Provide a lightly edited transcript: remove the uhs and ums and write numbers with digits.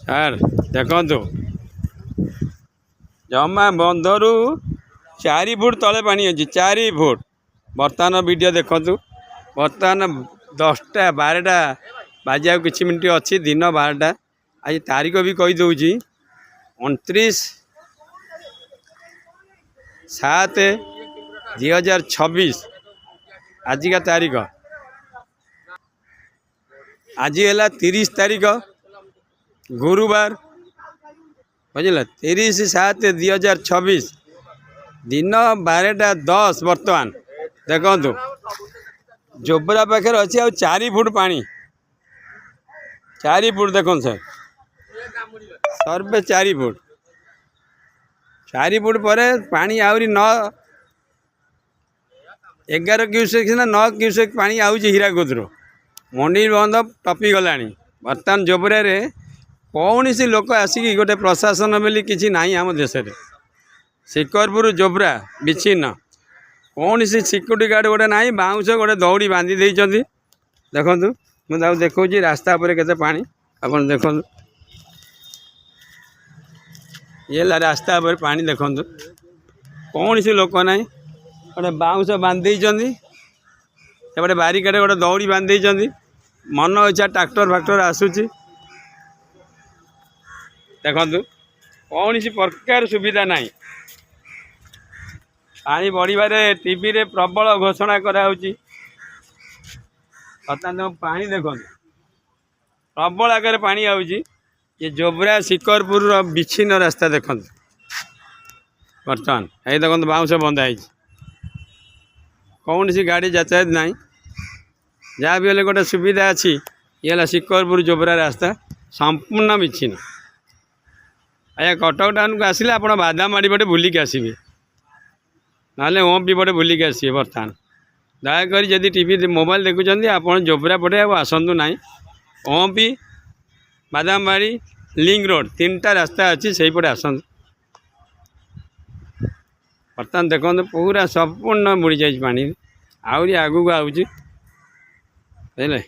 Sir ଦେଖନ୍ତୁ ଜମା ବନ୍ଧରୁ 4 foot ତଳେ ପାଣି ଅଛି 4 ଫୁଟ। ବର୍ତ୍ତମାନ ଭିଡ଼ିଓ ଦେଖନ୍ତୁ। ବର୍ତ୍ତମାନ 10ଟା 12ଟା ବାଜିବାକୁ କିଛି ମିନିଟ୍ ଅଛି ଦିନ 12ଟା। ଆଜି ତାରିଖ ବି କହିଦେଉଛି 29/7/2026 ଆଜିକା ତାରିଖ। ଆଜି ହେଲା 30 ତାରିଖ ଗୁରୁବାର ବୁଝିଲେ 30/7/2026 दिन 12ଟା 10 ବର୍ତ୍ତମାନ ଦେଖନ୍ତୁ ଜୋବ୍ରା ପାଖରେ ଅଛି ଆଉ 4 ଫୁଟ ପାଣି 4 ଫୁଟ ଦେଖନ୍ତୁ ସାର୍ ସର୍ବେ 4 ଫୁଟ 4 ଫୁଟ ପରେ ପାଣି ଆହୁରି 11 କ୍ୟୁସେକ୍ ନା 9 କ୍ୟୁସେକ୍ ପାଣି ଆଉଛି ହୀରାକୁଦରୁ। ମଣ୍ଡି ବନ୍ଧ ଟପି ଗଲାଣି। ବର୍ତ୍ତମାନ ଜୋବ୍ରାରେ କୌଣସି ଲୋକ ଆସିକି ଗୋଟେ ପ୍ରଶାସନ ବୋଲି କିଛି ନାହିଁ ଆମ ଦେଶରେ। ଶିକରପୁର ଜୋବ୍ରା ବିଚ୍ଛିନ୍ନ କୌଣସି ସିକ୍ୟୁରିଟି ଗାର୍ଡ଼ ଗୋଟେ ନାହିଁ। ବାଉଁଶ ଗୋଟେ ଦଉଡ଼ି ବାନ୍ଧି ଦେଇଛନ୍ତି। ଦେଖନ୍ତୁ ମୁଁ ତାକୁ ଦେଖାଉଛି ରାସ୍ତା ଉପରେ କେତେ ପାଣି ଆପଣ ଦେଖନ୍ତୁ। ଇଏ ହେଲା ରାସ୍ତା ଉପରେ ପାଣି ଦେଖନ୍ତୁ କୌଣସି ଲୋକ ନାହିଁ। ଗୋଟେ ବାଉଁଶ ବାନ୍ଧି ଦେଇଛନ୍ତି ସେପଟେ ବାରିକାଡ଼େ ଗୋଟେ ଦଉଡ଼ି ବାନ୍ଧି ଦେଇଛନ୍ତି। ମନ ଇଚ୍ଛା ଟ୍ରାକ୍ଟର ଫାକ୍ଟର ଆସୁଛି ଦେଖନ୍ତୁ କୌଣସି ପ୍ରକାର ସୁବିଧା ନାହିଁ। ପାଣି ବଢ଼ିବାରେ ଟିଭିରେ ପ୍ରବଳ ଘୋଷଣା କରାହେଉଛି। ବର୍ତ୍ତମାନ ପାଣି ଦେଖନ୍ତୁ ପ୍ରବଳ ଆକାରରେ ପାଣି ଆଉଛି। ये ଜୋବ୍ରା ଶିକରପୁରର ବିଚ୍ଛିନ୍ନ ରାସ୍ତା ଦେଖନ୍ତୁ। ବର୍ତ୍ତମାନ ଏଇ ଦେଖନ୍ତୁ ବାଉଁଶ ବନ୍ଧା ହେଇଛି କୌଣସି ଗାଡ଼ି ଯାତାୟାତ ନାହିଁ। ଯାହା ବି ହେଲେ ଗୋଟେ ସୁବିଧା ଅଛି। ଇଏ ହେଲା ଶିକରପୁର ଜୋବ୍ରା ରାସ୍ତା ସମ୍ପୂର୍ଣ୍ଣ ବିଚ୍ଛିନ୍ନ। ଆଜ୍ଞା କଟକ ଟାଉନକୁ ଆସିଲେ ଆପଣ ବାଦାମବାଡ଼ି ପଟେ ବୁଲିକି ଆସିବେ ନହେଲେ ଓମ୍ପି ପଟେ ବୁଲିକି ଆସିବେ। ବର୍ତ୍ତମାନ ଦୟାକରି ଯଦି ଟିଭି ମୋବାଇଲ ଦେଖୁଛନ୍ତି ଆପଣ ଜୋବ୍ରା ପଟେ ଆଉ ଆସନ୍ତୁ ନାହିଁ। ଓମ୍ପି ବାଦାମବାଡ଼ି ଲିଙ୍କ ରୋଡ଼ 3ଟା ରାସ୍ତା ଅଛି ସେଇପଟେ ଆସନ୍ତୁ। ବର୍ତ୍ତମାନ ଦେଖନ୍ତୁ ପୁରା ସମ୍ପୂର୍ଣ୍ଣ ବୁଡ଼ି ଯାଇଛି ପାଣି ଆହୁରି ଆଗକୁ ଆଉଛି ବୁଝିଲେ।